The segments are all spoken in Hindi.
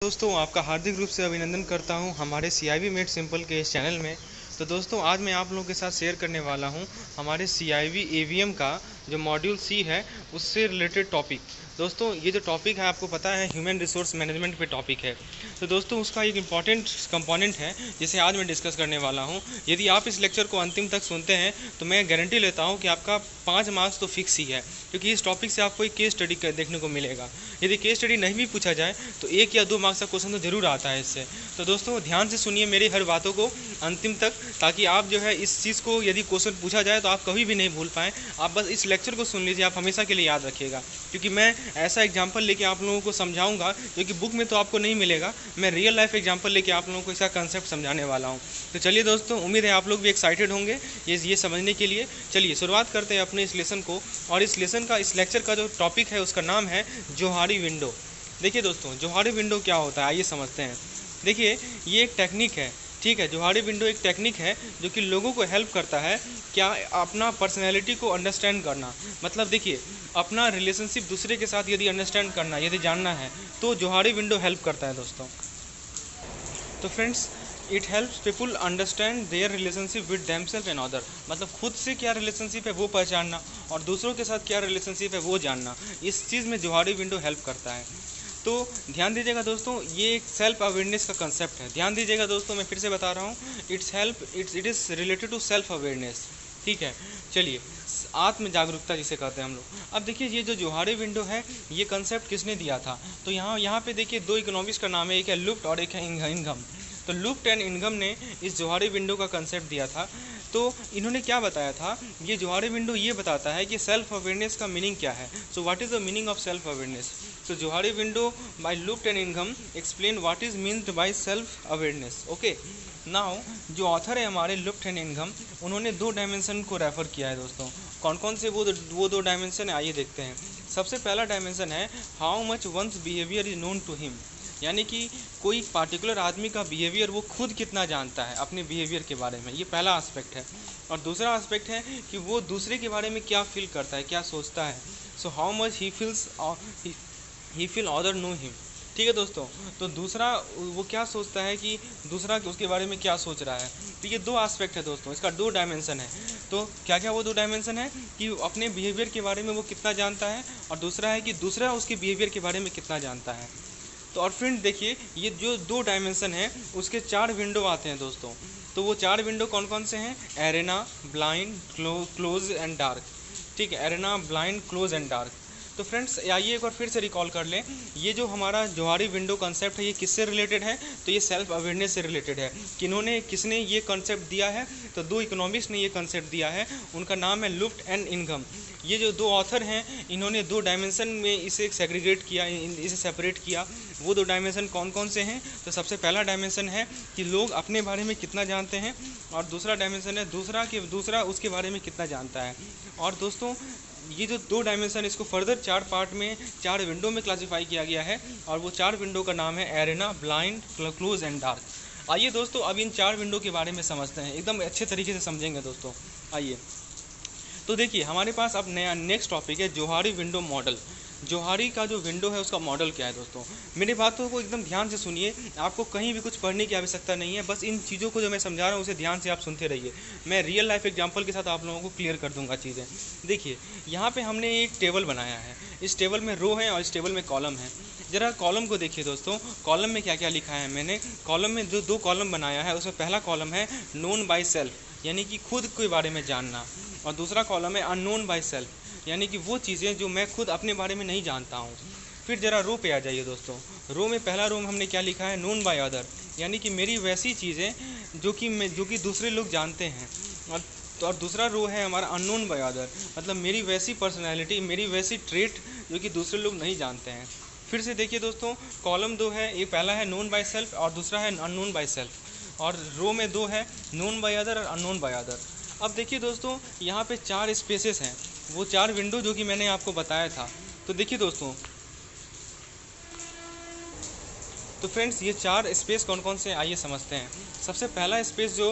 दोस्तों आपका हार्दिक रूप से अभिनंदन करता हूं हमारे CIV मेड सिंपल के इस चैनल में। तो दोस्तों आज मैं आप लोगों के साथ शेयर करने वाला हूं हमारे CIV AVM का जो मॉड्यूल C है उससे रिलेटेड टॉपिक। दोस्तों ये जो टॉपिक है आपको पता है ह्यूमन रिसोर्स मैनेजमेंट पे टॉपिक है। तो दोस्तों उसका एक इम्पॉर्टेंट कंपोनेंट है जिसे आज मैं डिस्कस करने वाला हूं। यदि आप इस लेक्चर को अंतिम तक सुनते हैं तो मैं गारंटी लेता हूं कि आपका 5 मार्क्स तो फिक्स ही है, क्योंकि इस टॉपिक से आपको एक केस स्टडी देखने को मिलेगा। यदि केस स्टडी नहीं भी पूछा जाए तो 1 या 2 मार्क्स का क्वेश्चन तो जरूर आता है इससे। तो दोस्तों ध्यान से सुनिए मेरी हर बातों को अंतिम तक, ताकि आप जो है इस चीज़ को यदि क्वेश्चन पूछा जाए तो आप कभी भी नहीं भूल पाएँ। आप बस इस लेक्चर को सुन लीजिए, आप हमेशा के लिए याद रखिएगा, क्योंकि मैं ऐसा एग्जाम्पल लेके आप लोगों को समझाऊंगा जो कि बुक में तो आपको नहीं मिलेगा। मैं रियल लाइफ एग्जाम्पल लेके आप लोगों को इसका कंसेप्ट समझाने वाला हूँ। तो चलिए दोस्तों, उम्मीद है आप लोग भी एक्साइटेड होंगे ये समझने के लिए। चलिए शुरुआत करते हैं अपने इस लेसन को। और इस लेसन का, इस लेक्चर का जो टॉपिक है उसका नाम है जोहारी विंडो। देखिए दोस्तों, जोहारी विंडो क्या होता है आइए समझते हैं। देखिए ये एक टेक्निक है, ठीक है। जोहारी विंडो एक टेक्निक है जो कि लोगों को हेल्प करता है क्या, अपना पर्सनैलिटी को अंडरस्टैंड करना। मतलब देखिए, अपना रिलेशनशिप दूसरे के साथ यदि अंडरस्टैंड करना, यदि जानना है तो जोहारी विंडो हेल्प करता है दोस्तों। तो friends, it helps people understand their relationship with themself and other. मतलब खुद से क्या रिलेशनशिप है वो पहचानना और दूसरों के साथ क्या रिलेशनशिप है वो जानना, इस चीज़ में जोहारी विंडो हेल्प करता है। तो ध्यान दीजिएगा दोस्तों, ये एक सेल्फ अवेयरनेस का कंसेप्ट है। ध्यान दीजिएगा दोस्तों, मैं फिर से बता रहा हूँ, it is related to self awareness, ठीक है। चलिए, आत्म जागरूकता जिसे कहते हैं हम लोग। अब देखिए ये जो जोहारी विंडो है ये कंसेप्ट किसने दिया था, तो यहाँ पे देखिए 2 इकोनॉमिक्स का नाम है, एक है लुफ्ट और एक है इनघम। तो लुफ्ट एंड इनघम ने इस जोहारी विंडो का कंसेप्ट दिया था। तो इन्होंने क्या बताया था, ये जोहारी विंडो ये बताता है कि सेल्फ अवेयरनेस का मीनिंग क्या है। So what is the meaning of self awareness. So Johari window by Luft and इनघम explain what is meant by self awareness. Okay, now जो ऑथर है हमारे लुफ्ट एंड इनघम, उन्होंने 2 डायमेंशन को रेफर किया है दोस्तों। कौन कौन से वो दो डायमेंशन है आइए देखते हैं। सबसे पहला डायमेंशन है how much one's behaviour is known to him, यानी कि कोई पार्टिकुलर आदमी का बिहेवियर वो खुद कितना जानता है अपने बिहेवियर के बारे में, ये पहला एस्पेक्ट है। और दूसरा एस्पेक्ट है कि वो दूसरे के बारे में क्या फील करता है, क्या सोचता है। So how much he feel other know him, ठीक है दोस्तों। तो दूसरा वो क्या सोचता है कि दूसरा उसके बारे में क्या सोच रहा है। तो ये 2 एस्पेक्ट है दोस्तों, इसका 2 डायमेंशन है। तो क्या क्या वो 2 डायमेंशन है कि अपने बिहेवियर के बारे में वो कितना जानता है, और दूसरा है कि दूसरा उसके बिहेवियर के बारे में कितना जानता है। तो और फ्रेंड देखिए, ये जो 2 डायमेंशन है उसके 4 विंडो आते हैं दोस्तों। तो वो 4 विंडो कौन कौन से हैं, arena, blind, close and dark, ठीक है। Arena, blind, close and dark. तो फ्रेंड्स आइए एक बार फिर से रिकॉल कर लें, ये जो हमारा जोहारी विंडो कंसेप्ट है ये किससे रिलेटेड है, तो ये सेल्फ अवेयरनेस से रिलेटेड है। किसने ये कंसेप्ट दिया है, तो 2 इकोनॉमिक्स ने ये कंसेप्ट दिया है, उनका नाम है लुफ्ट एंड इनघम। ये जो 2 ऑथर हैं इन्होंने 2 डायमेंशन में इसे सेग्रीगेट किया, इसे सेपरेट किया। वो 2 डायमेंशन कौन कौन से हैं, तो सबसे पहला डायमेंशन है कि लोग अपने बारे में कितना जानते हैं, और दूसरा डायमेंशन है दूसरा उसके बारे में कितना जानता है। और दोस्तों ये जो 2 डायमेंशन, इसको फर्दर 4 पार्ट में, 4 विंडो में क्लासीफाई किया गया है, और वो 4 विंडो का नाम है arena, blind, close and dark. आइए दोस्तों अब इन 4 विंडो के बारे में समझते हैं, एकदम अच्छे तरीके से समझेंगे दोस्तों। आइए तो देखिए हमारे पास अब नया नेक्स्ट टॉपिक है जोहारी विंडो मॉडल। जोहारी का जो विंडो है उसका मॉडल क्या है दोस्तों। मेरी बातों को एकदम ध्यान से सुनिए, आपको कहीं भी कुछ पढ़ने की आवश्यकता नहीं है, बस इन चीज़ों को जो मैं समझा रहा हूँ उसे ध्यान से आप सुनते रहिए। मैं रियल लाइफ एग्जांपल के साथ आप लोगों को क्लियर कर दूंगा चीज़ें। देखिए यहाँ पे हमने एक टेबल बनाया है, इस टेबल में रो है और इस टेबल में कॉलम है। जरा कॉलम को देखिए दोस्तों, कॉलम में क्या क्या लिखा है मैंने। कॉलम में जो 2 कॉलम बनाया है उसमें पहला कॉलम है नोन बाय सेल्फ, यानी कि खुद के बारे में जानना, और दूसरा कॉलम है अननोन बाय सेल्फ, यानी कि वो चीज़ें जो मैं खुद अपने बारे में नहीं जानता हूँ। फिर जरा रो पे आ जाइए दोस्तों। रो में पहला रो में हमने क्या लिखा है, नोन बाय अदर, यानी कि मेरी वैसी चीज़ें जो कि दूसरे लोग जानते हैं। और दूसरा रो है हमारा अननोन बाय अदर, मतलब मेरी वैसी पर्सनैलिटी, मेरी वैसी ट्रेट जो कि दूसरे लोग नहीं जानते हैं। फिर से देखिए दोस्तों, कॉलम 2 है, ये पहला है नोन बाय सेल्फ और दूसरा है अननोन बाय सेल्फ, और रो में 2 है नोन बाय अदर और अननोन बाय अदर। अब देखिए दोस्तों, यहाँ पे 4 स्पेसेस हैं, वो 4 विंडो जो कि मैंने आपको बताया था। तो देखिए दोस्तों, तो फ्रेंड्स ये 4 स्पेस कौन कौन से आइए समझते हैं। सबसे पहला स्पेस जो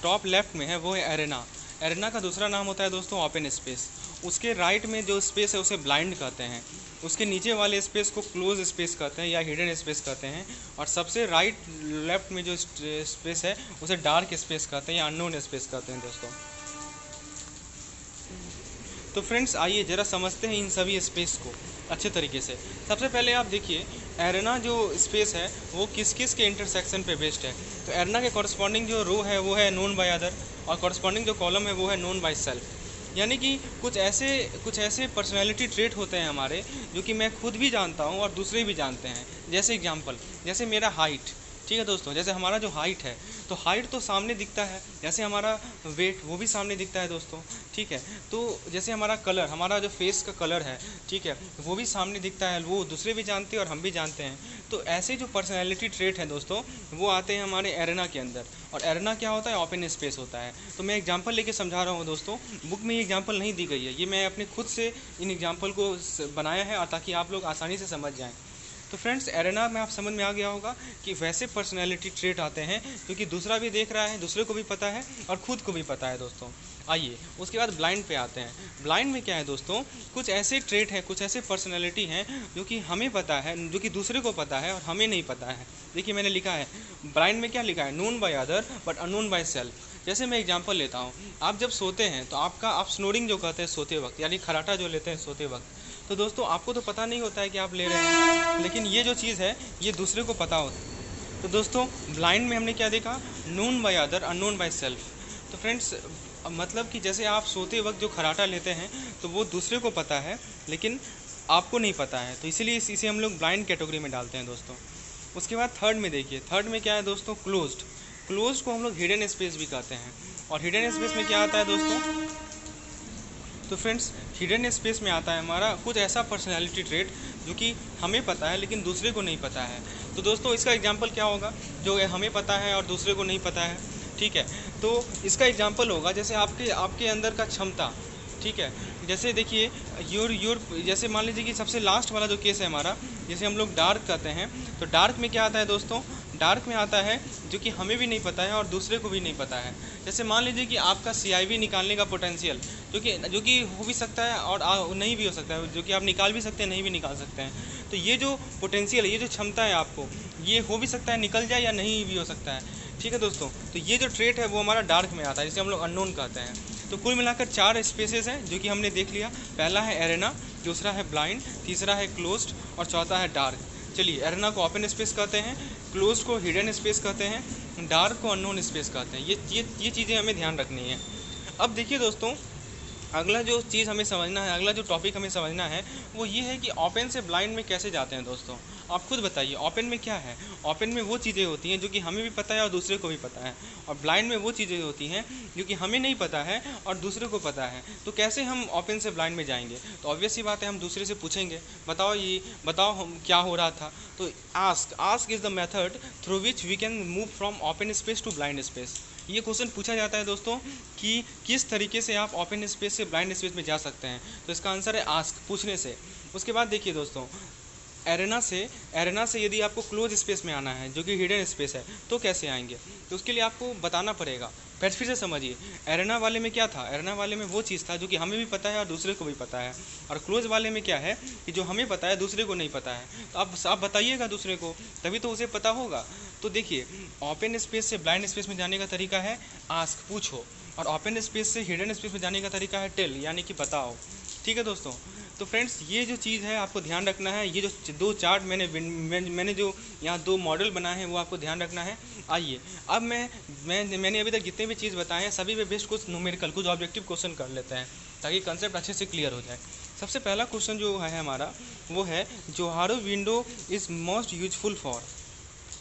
टॉप लेफ्ट में है वो है एरेना। एरेना का दूसरा नाम होता है दोस्तों ओपन स्पेस। उसके राइट में जो स्पेस है उसे ब्लाइंड कहते हैं, उसके नीचे वाले स्पेस को क्लोज स्पेस कहते हैं या हिडन स्पेस कहते हैं, और सबसे राइट लेफ्ट में जो स्पेस है उसे डार्क स्पेस कहते हैं या अननोन स्पेस कहते हैं दोस्तों। तो फ्रेंड्स आइए ज़रा समझते हैं इन सभी स्पेस को अच्छे तरीके से। सबसे पहले आप देखिए एरेना जो स्पेस है वो किस किस के इंटरसेक्शन पे बेस्ड है। तो एरेना के कॉरस्पॉन्डिंग जो रो है वो है नोन बाय अदर, और कॉरस्पॉन्डिंग जो कॉलम है वो है नोन बाय सेल्फ। यानी कि कुछ ऐसे पर्सनैलिटी ट्रेट होते हैं हमारे जो कि मैं खुद भी जानता हूँ और दूसरे भी जानते हैं। जैसे एग्जांपल, जैसे मेरा हाइट, ठीक है दोस्तों, जैसे हमारा जो हाइट है तो हाइट तो सामने दिखता है, जैसे हमारा वेट वो भी सामने दिखता है दोस्तों, ठीक है। तो जैसे हमारा कलर, हमारा जो फेस का कलर है, ठीक है, वो भी सामने दिखता है, वो दूसरे भी जानते हैं और हम भी जानते हैं। तो ऐसे जो पर्सनैलिटी ट्रेट हैं दोस्तों वो आते हैं हमारे एरेना के अंदर। और एरेना क्या होता है? ओपन स्पेस होता है। तो मैं एग्जांपल लेके समझा रहा हूँ दोस्तों, बुक में ये एग्जांपल नहीं दी गई है, ये मैं अपने खुद से इन एग्जांपल को बनाया है और ताकि आप लोग आसानी से समझ जाएँ। तो फ्रेंड्स एरेना में आप समझ में आ गया होगा कि वैसे पर्सनैलिटी ट्रेट आते हैं क्योंकि दूसरा भी देख रहा है, दूसरे को भी पता है और खुद को भी पता है दोस्तों। आइए उसके बाद ब्लाइंड पे आते हैं। ब्लाइंड में क्या है दोस्तों? कुछ ऐसे ट्रेट हैं, कुछ ऐसे पर्सनैलिटी हैं जो कि हमें पता है, जो कि दूसरे को पता है और हमें नहीं पता है। देखिए मैंने लिखा है ब्लाइंड में, क्या लिखा है? Known by other but unknown by self. जैसे मैं एग्जांपल लेता हूँ, आप जब सोते हैं तो आप स्नोरिंग जो कहते हैं सोते वक्त, यानी खराटा जो लेते हैं सोते वक्त, तो दोस्तों आपको तो पता नहीं होता है कि आप ले रहे हैं, लेकिन ये जो चीज़ है ये दूसरे को पता होता है। तो दोस्तों ब्लाइंड में हमने क्या देखा? Known by other unknown by self. तो फ्रेंड्स मतलब कि जैसे आप सोते वक्त जो खराटा लेते हैं तो वो दूसरे को पता है लेकिन आपको नहीं पता है, तो इसीलिए इसे हम लोग ब्लाइंड कैटेगरी में डालते हैं दोस्तों। उसके बाद थर्ड में देखिए, थर्ड में क्या है दोस्तों? क्लोज्ड। क्लोज्ड को हम लोग हिडन स्पेस भी कहते हैं। और हिडन स्पेस में क्या आता है दोस्तों? तो फ्रेंड्स हिडन स्पेस में आता है हमारा कुछ ऐसा पर्सनैलिटी ट्रेट जो कि हमें पता है लेकिन दूसरे को नहीं पता है। तो दोस्तों इसका एग्जांपल क्या होगा? जो हमें पता है और दूसरे को नहीं पता है, ठीक है। तो इसका एग्जांपल होगा जैसे आपके अंदर का क्षमता, ठीक है। जैसे देखिए जैसे मान लीजिए कि सबसे लास्ट वाला जो केस है हमारा, जैसे हम लोग डार्क कहते हैं, तो डार्क में क्या आता है दोस्तों? डार्क में आता है जो कि हमें भी नहीं पता है और दूसरे को भी नहीं पता है। जैसे मान लीजिए कि आपका CIV निकालने का पोटेंशियल जो कि हो भी सकता है और नहीं भी हो सकता है, जो कि आप निकाल भी सकते हैं, नहीं भी निकाल सकते हैं। तो ये जो पोटेंशियल है, ये जो क्षमता है आपको, ये हो भी सकता है निकल जाए या नहीं भी हो सकता है, ठीक है दोस्तों। तो ये जो ट्रेट है वो हमारा डार्क में आता है, जिसे हम लोग अननोन कहते हैं। तो कुल मिलाकर 4 स्पेसेस हैं जो कि हमने देख लिया। पहला है एरेना, दूसरा है ब्लाइंड, तीसरा है क्लोज्ड और चौथा है डार्क। चलिए एरेना को ओपन स्पेस कहते हैं, क्लोज को हिडन स्पेस कहते हैं, डार्क को अननोन स्पेस कहते हैं। ये चीज़ें हमें ध्यान रखनी है। अब देखिए दोस्तों अगला जो चीज़ हमें समझना है, अगला जो टॉपिक हमें समझना है वो ये है कि ओपन से ब्लाइंड में कैसे जाते हैं दोस्तों। आप खुद बताइए ओपन में क्या है? ओपन में वो चीज़ें होती हैं जो कि हमें भी पता है और दूसरे को भी पता है, और ब्लाइंड में वो चीज़ें होती हैं जो कि हमें नहीं पता है और दूसरे को पता है। तो कैसे हम ओपन से ब्लाइंड में जाएंगे? तो ऑब्वियस सी बात है, हम दूसरे से पूछेंगे बताओ हम क्या हो रहा था। तो ask is the method through which we can move from open space to blind space. ये क्वेश्चन पूछा जाता है दोस्तों कि किस तरीके से आप ओपन स्पेस से ब्लाइंड स्पेस में जा सकते हैं। तो इसका आंसर है आस्क, पूछने से। उसके बाद देखिए दोस्तों एरेना से यदि आपको क्लोज स्पेस में आना है जो कि हिडन स्पेस है तो कैसे आएंगे? तो उसके लिए आपको बताना पड़ेगा। फिर से समझिए, एरेना वाले में क्या था? एरेना वाले में वो चीज़ था जो कि हमें भी पता है और दूसरे को भी पता है, और क्लोज वाले में क्या है कि जो हमें पता है दूसरे को नहीं पता है। तो आप बताइएगा दूसरे को, तभी तो उसे पता होगा। तो देखिए ओपन स्पेस से ब्लाइंड स्पेस में जाने का तरीका है आस्क, पूछो, और ओपन स्पेस से हिडन स्पेस में जाने का तरीका है टेल, यानी कि बताओ, ठीक है दोस्तों। तो फ्रेंड्स ये जो चीज़ है आपको ध्यान रखना है। ये जो 2 चार्ट मैंने जो यहाँ 2 मॉडल बनाए हैं वो आपको ध्यान रखना है। आइए अब मैंने अभी तक जितने भी चीज़ बताए हैं सभी पे बेस्ट कुछ न्यूमेरिकल, कुछ ऑब्जेक्टिव क्वेश्चन कर लेते हैं ताकि कंसेप्ट अच्छे से क्लियर हो जाए। सबसे पहला क्वेश्चन जो है हमारा वो है Johari window is most useful for.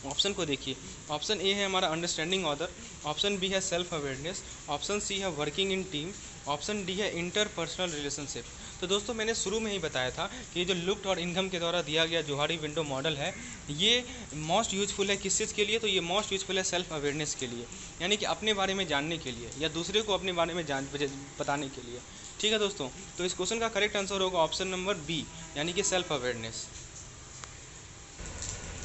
Option को देखिए, ऑप्शन ए है हमारा अंडरस्टैंडिंग ऑदर, ऑप्शन बी है सेल्फ अवेयरनेस, ऑप्शन सी है working in team, option D है इंटरपर्सनल रिलेशनशिप। तो दोस्तों मैंने शुरू में ही बताया था कि ये जो लुक्ड और इनकम के द्वारा दिया गया जोहारी विंडो मॉडल है ये मोस्ट यूजफुल है किस चीज़ के लिए? तो ये मोस्ट यूजफुल है सेल्फ अवेयरनेस के लिए, यानी कि अपने बारे में जानने के लिए या दूसरे को अपने बारे में बताने के लिए, ठीक है दोस्तों। तो इस क्वेश्चन का करेक्ट आंसर होगा ऑप्शन नंबर बी, यानी कि सेल्फ अवेयरनेस।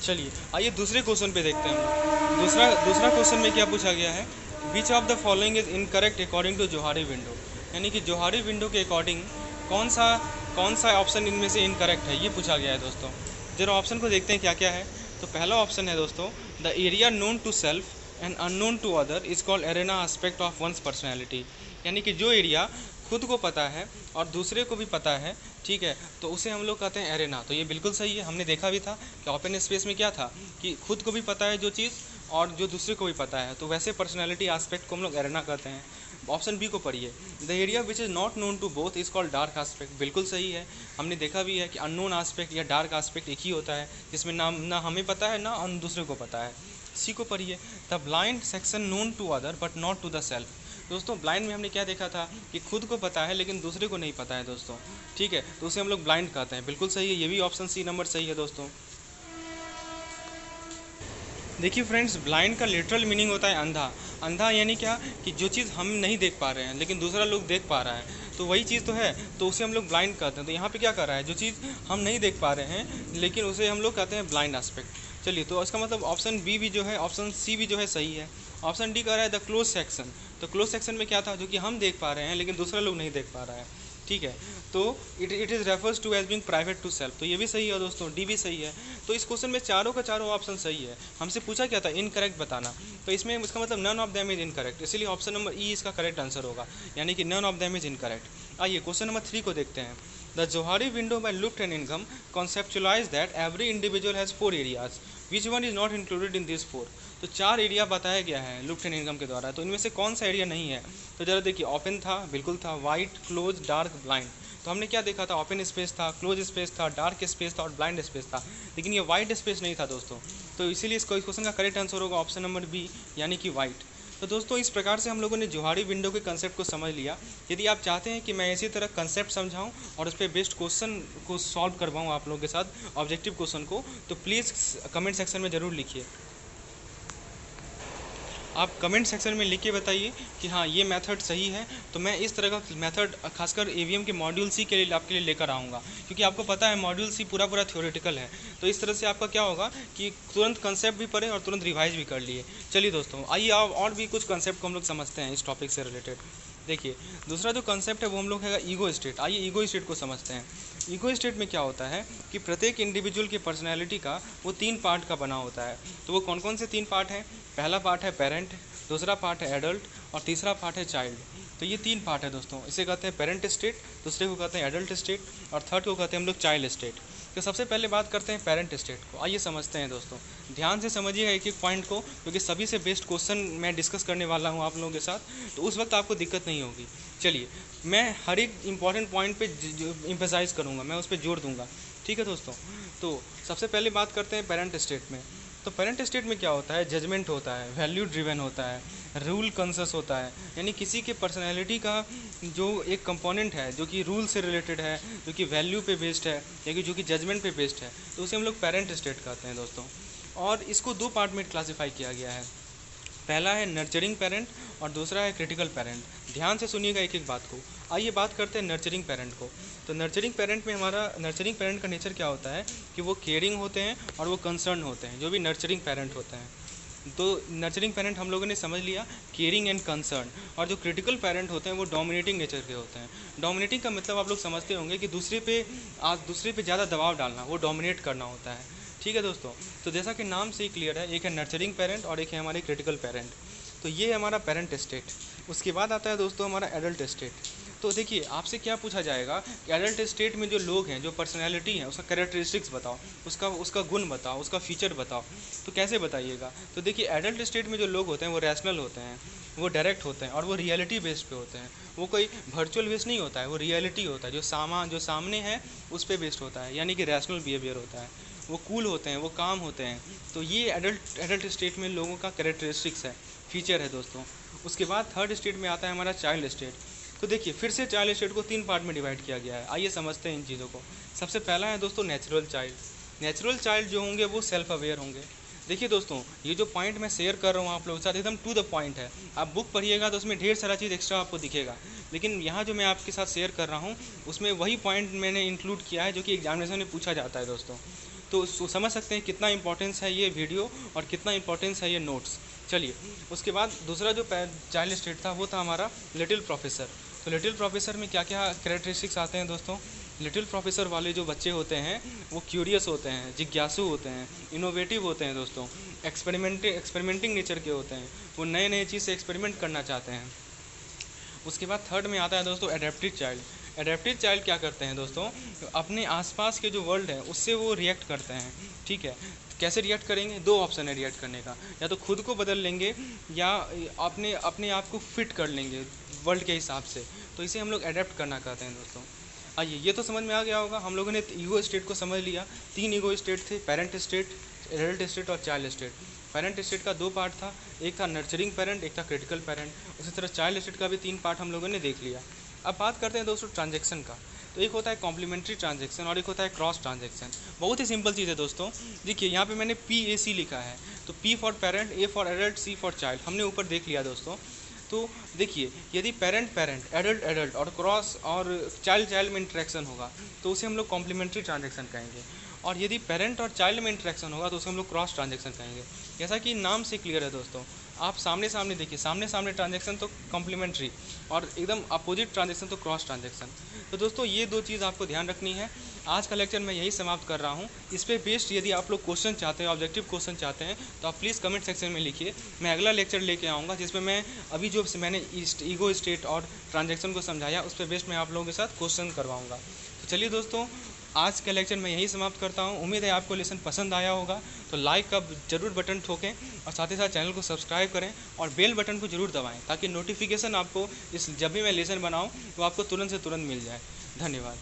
चलिए आइए दूसरे क्वेश्चन पे देखते हैं। दूसरा क्वेश्चन में क्या पूछा गया है? Which of the following is incorrect according to Johari window, यानी कि जोहारी विंडो के अकॉर्डिंग कौन सा ऑप्शन इनमें से इनकरेक्ट है, ये पूछा गया है दोस्तों। जरा ऑप्शन को देखते हैं क्या क्या है। तो पहला ऑप्शन है दोस्तों, the area known to self and unknown to other is called arena aspect of one's personality. यानी कि जो एरिया खुद को पता है और दूसरे को भी पता है, ठीक है, तो उसे हम लोग कहते हैं एरेना। तो ये बिल्कुल सही है, हमने देखा भी था कि ओपन स्पेस में क्या था कि खुद को भी पता है जो चीज़ और जो दूसरे को भी पता है, तो वैसे पर्सनैलिटी एस्पेक्ट को हम लोग एरेना कहते हैं। ऑप्शन बी को पढ़िए, the area which is not known to both is called dark aspect. बिल्कुल सही है, हमने देखा भी है कि अननोन एस्पेक्ट या डार्क एस्पेक्ट एक ही होता है, जिसमें ना हमें पता है ना दूसरे को पता है। सी को पढ़िए, the blind section known to other but not to the self. दोस्तों ब्लाइंड में हमने क्या देखा था कि खुद को पता है लेकिन दूसरे को नहीं पता है दोस्तों, ठीक है, तो उसे हम लोग ब्लाइंड कहते हैं। बिल्कुल सही है, ये भी ऑप्शन सी नंबर सही है दोस्तों। देखिए फ्रेंड्स, ब्लाइंड का लिटरल मीनिंग होता है अंधा। अंधा यानी क्या कि जो चीज़ हम नहीं देख पा रहे हैं लेकिन दूसरा लोग देख पा रहा है, तो वही चीज़ तो है, तो उसे हम लोग ब्लाइंड कहते हैं। तो यहाँ पे क्या कर रहा है, जो चीज़ हम नहीं देख पा रहे हैं लेकिन उसे हम लोग कहते हैं ब्लाइंड एस्पेक्ट। चलिए, तो इसका मतलब ऑप्शन बी भी जो है, ऑप्शन सी भी जो है सही है। ऑप्शन डी कह रहा है द क्लोज सेक्शन। तो क्लोज सेक्शन में क्या था, जो कि हम देख पा रहे हैं लेकिन दूसरा लोग नहीं देख पा रहा है, ठीक है, तो it is refers to as being private to self. तो ये भी सही है दोस्तों, डी भी सही है। तो इस क्वेश्चन में चारों का चारों ऑप्शन सही है। हमसे पूछा क्या था, इनकरेक्ट बताना, तो इसमें इसका मतलब none of them is incorrect, इसीलिए ऑप्शन नंबर ई इसका करेक्ट आंसर होगा, यानी कि none of them is incorrect. आइए क्वेश्चन नंबर 3 को देखते हैं। The Johari window by Luft and इनकम conceptualise that every individual has 4 areas which one is not included in this 4। तो 4 एरिया बताया गया है लुफ्ट एंड इनकम के द्वारा, तो इनमें से कौन सा एरिया नहीं है। तो जरा देखिए, ओपन था, बिल्कुल था, वाइट, क्लोज, डार्क, ब्लाइंड। तो हमने क्या देखा था, ओपन स्पेस था, क्लोज स्पेस था, डार्क स्पेस था और ब्लाइंड स्पेस था, लेकिन ये वाइट स्पेस नहीं था दोस्तों। तो इसीलिए इस क्वेश्चन का करेक्ट आंसर होगा ऑप्शन नंबर बी, यानी कि वाइट। तो दोस्तों इस प्रकार से हम लोगों ने जोहारी विंडो के कंसेप्ट को समझ लिया। यदि आप चाहते हैं कि मैं इसी तरह कंसेप्ट समझाऊं और उस पर बेस्ड क्वेश्चन को सॉल्व करवाऊं आप लोगों के साथ, ऑब्जेक्टिव क्वेश्चन को, तो प्लीज़ कमेंट सेक्शन में ज़रूर लिखिए। आप कमेंट सेक्शन में लिख के बताइए कि हाँ ये मेथड सही है, तो मैं इस तरह का मेथड खासकर एवीएम के मॉड्यूल सी के लिए आपके लिए लेकर आऊँगा, क्योंकि आपको पता है मॉड्यूल सी पूरा थ्योरेटिकल है। तो इस तरह से आपका क्या होगा कि तुरंत कंसेप्ट भी पढ़े और तुरंत रिवाइज भी कर लिए। चलिए दोस्तों, आइए आप और भी कुछ कंसेप्ट को हम लोग समझते हैं इस टॉपिक से रिलेटेड। देखिए, दूसरा जो कंसेप्ट है वो हम लोग है ईगो स्टेट। आइए ईगो स्टेट को समझते हैं। ईगो स्टेट में क्या होता है कि प्रत्येक इंडिविजुअल की पर्सनैलिटी का वो 3 पार्ट का बना होता है। तो वो कौन कौन से 3 पार्ट हैं? पहला पार्ट है पेरेंट, दूसरा पार्ट है एडल्ट और तीसरा पार्ट है चाइल्ड। तो ये 3 पार्ट है दोस्तों, इसे कहते हैं पेरेंट स्टेट, दूसरे को कहते हैं एडल्ट स्टेट और थर्ड को कहते हैं हम लोग चाइल्ड स्टेट। तो सबसे पहले बात करते हैं पेरेंट स्टेट को। आइए समझते हैं दोस्तों, ध्यान से समझिएगा एक एक पॉइंट को, क्योंकि सभी से बेस्ट क्वेश्चन मैं डिस्कस करने वाला हूँ आप लोगों के साथ, तो उस वक्त आपको दिक्कत नहीं होगी। चलिए, मैं हर एक इंपॉर्टेंट पॉइंट पे एम्फसाइज करूँगा, मैं उस पर जोर दूंगा, ठीक है दोस्तों। तो सबसे पहले बात करते हैं पेरेंट स्टेट में। तो पेरेंट स्टेट में क्या होता है, जजमेंट होता है, वैल्यू ड्रिवन होता है, रूल कॉन्शस होता है, यानी किसी के पर्सनैलिटी का जो एक कंपोनेंट है जो कि रूल से रिलेटेड है, जो कि वैल्यू पे बेस्ड है या कि जो कि जजमेंट पे बेस्ड है, तो उसे हम लोग पेरेंट स्टेट कहते हैं दोस्तों। और इसको 2 पार्ट में क्लासीफाई किया गया है। पहला है नर्चरिंग पेरेंट और दूसरा है क्रिटिकल पेरेंट। ध्यान से सुनिएगा एक एक बात को। आइए बात करते हैं नर्चरिंग पेरेंट को। तो नर्चरिंग पेरेंट में नर्चरिंग पेरेंट का नेचर क्या होता है कि वो केयरिंग होते हैं और वो कंसर्न होते हैं, जो भी नर्चरिंग पेरेंट होते हैं। तो नर्चरिंग पेरेंट हम लोगों ने समझ लिया, केयरिंग एंड कंसर्न। और जो क्रिटिकल पेरेंट होते हैं वो डोमिनेटिंग नेचर के होते हैं। डोमिनेटिंग का मतलब आप लोग समझते होंगे कि दूसरे पे ज़्यादा दबाव डालना, वो डोमिनेट करना होता है, ठीक है दोस्तों। तो जैसा कि नाम से ही क्लियर है, एक है नर्चरिंग पेरेंट और एक है हमारे क्रिटिकल पेरेंट। तो ये है हमारा पेरेंट स्टेट। उसके बाद आता है दोस्तों हमारा एडल्ट स्टेट। तो देखिए, आपसे क्या पूछा जाएगा कि एडल्ट स्टेट में जो लोग हैं, जो पर्सनैलिटी है, उसका कैरेक्टरिस्टिक्स बताओ, उसका गुण बताओ, उसका फीचर बताओ। तो कैसे बताइएगा? तो देखिए, एडल्ट स्टेट में जो लोग होते हैं वो रैशनल होते हैं, वो डायरेक्ट होते हैं और वो रियलिटी बेस्ड पे होते हैं। वो कोई वर्चुअल बेस्ड नहीं होता है, वो रियलिटी होता है, जो सामने है उस पर बेस्ड होता है, यानी कि रैशनल बिहेवियर होता है। वो कूल होते हैं, वो काम होते हैं। तो ये एडल्ट स्टेट में लोगों का कैरेक्टरिस्टिक्स है, फीचर है दोस्तों। उसके बाद थर्ड स्टेट में आता है हमारा चाइल्ड स्टेट। तो देखिए, फिर से चाइल्ड स्टेट को 3 पार्ट में डिवाइड किया गया है। आइए समझते हैं इन चीज़ों को। सबसे पहला है दोस्तों नेचुरल चाइल्ड। नेचुरल चाइल्ड जो होंगे वो सेल्फ अवेयर होंगे। देखिए दोस्तों, ये जो पॉइंट मैं शेयर कर रहा हूँ आप लोगों के साथ, एकदम टू द पॉइंट है। आप बुक पढ़िएगा तो उसमें ढेर सारा चीज़ एक्स्ट्रा आपको दिखेगा, लेकिन यहाँ जो मैं आपके साथ शेयर कर रहा हूँ उसमें वही पॉइंट मैंने इंक्लूड किया है जो कि एग्जामिनेशन में पूछा जाता है दोस्तों। तो समझ सकते हैं कितना इंपॉर्टेंस है ये वीडियो और कितना इंपॉर्टेंस है ये नोट्स। चलिए, उसके बाद दूसरा जो चाइल्ड स्टेट था वो था हमारा लिटिल प्रोफेसर। तो लिटिल प्रोफेसर में क्या क्या कैरेक्टरिस्टिक्स आते हैं दोस्तों? लिटिल प्रोफेसर वाले जो बच्चे होते हैं वो क्यूरियस होते हैं, जिज्ञासु होते हैं, इनोवेटिव होते हैं दोस्तों, एक्सपेरिमेंटिंग नेचर के होते हैं, वो नए नए चीज़ से एक्सपेरिमेंट करना चाहते हैं। उसके बाद थर्ड में आता है दोस्तों एडेप्टिव चाइल्ड। एडेप्टिव चाइल्ड क्या करते हैं दोस्तों? अपने आसपास के जो वर्ल्ड है उससे वो रिएक्ट करते हैं, ठीक है। कैसे रिएक्ट करेंगे? दो ऑप्शन है रिएक्ट करने का, या तो खुद को बदल लेंगे या अपने अपने आप को फिट कर लेंगे वर्ल्ड के हिसाब से। तो इसे हम लोग एडेप्ट करना कहते हैं दोस्तों। आइए, ये तो समझ में आ गया होगा, हम लोगों ने ईगो स्टेट को समझ लिया। 3 ईगो स्टेट थे, पेरेंट स्टेट, एडल्ट स्टेट और चाइल्ड स्टेट। पेरेंट स्टेट का 2 पार्ट था, एक था नर्चरिंग पेरेंट, एक था क्रिटिकल पेरेंट। उसी तरह चाइल्ड स्टेट का भी 3 पार्ट हम लोगों ने देख लिया। अब बात करते हैं दोस्तों ट्रांजेक्शन का। तो एक होता है कॉम्प्लीमेंट्री ट्रांजेक्शन और एक होता है क्रॉस ट्रांजेक्शन। बहुत ही सिंपल चीज़ है दोस्तों। देखिए यहाँ पे मैंने PAC लिखा है, तो P for parent, A for adult, C for child हमने ऊपर देख लिया दोस्तों। तो देखिए, यदि पेरेंट एडल्ट एडल्ट और क्रॉस और चाइल्ड चाइल्ड में इंटरेक्शन होगा तो उसे हम लोग कॉम्प्लीमेंट्री ट्रांजेक्शन कहेंगे, और यदि पेरेंट और चाइल्ड में इंटरेक्शन होगा तो उसे हम लोग क्रॉस ट्रांजेक्शन कहेंगे। जैसा कि नाम से क्लियर है दोस्तों, आप सामने सामने देखिए, सामने सामने ट्रांजेक्शन तो कॉम्प्लीमेंट्री और एकदम अपोजिट ट्रांजेक्शन तो क्रॉस ट्रांजेक्शन। तो दोस्तों ये 2 चीज़ आपको ध्यान रखनी है। आज का लेक्चर मैं यही समाप्त कर रहा हूँ। इस पर बेस्ड यदि आप लोग क्वेश्चन चाहते हैं, ऑब्जेक्टिव क्वेश्चन चाहते हैं, तो आप प्लीज़ कमेंट सेक्शन में लिखिए। मैं अगला लेक्चर लेके आऊँगा जिसमें मैं अभी जो मैंने ईगो स्टेट और ट्रांजेक्शन को समझाया उस पर बेस्ड मैं आप लोगों के साथ क्वेश्चन करवाऊँगा। तो चलिए दोस्तों, आज का लेक्चर मैं यही समाप्त करता हूँ। उम्मीद है आपको लेसन पसंद आया होगा, तो लाइक का ज़रूर बटन ठोकें और साथ ही साथ चैनल को सब्सक्राइब करें और बेल बटन को ज़रूर दबाएं ताकि नोटिफिकेशन आपको जब भी मैं लेसन बनाऊँ तो आपको तुरंत से तुरंत मिल जाए। धन्यवाद।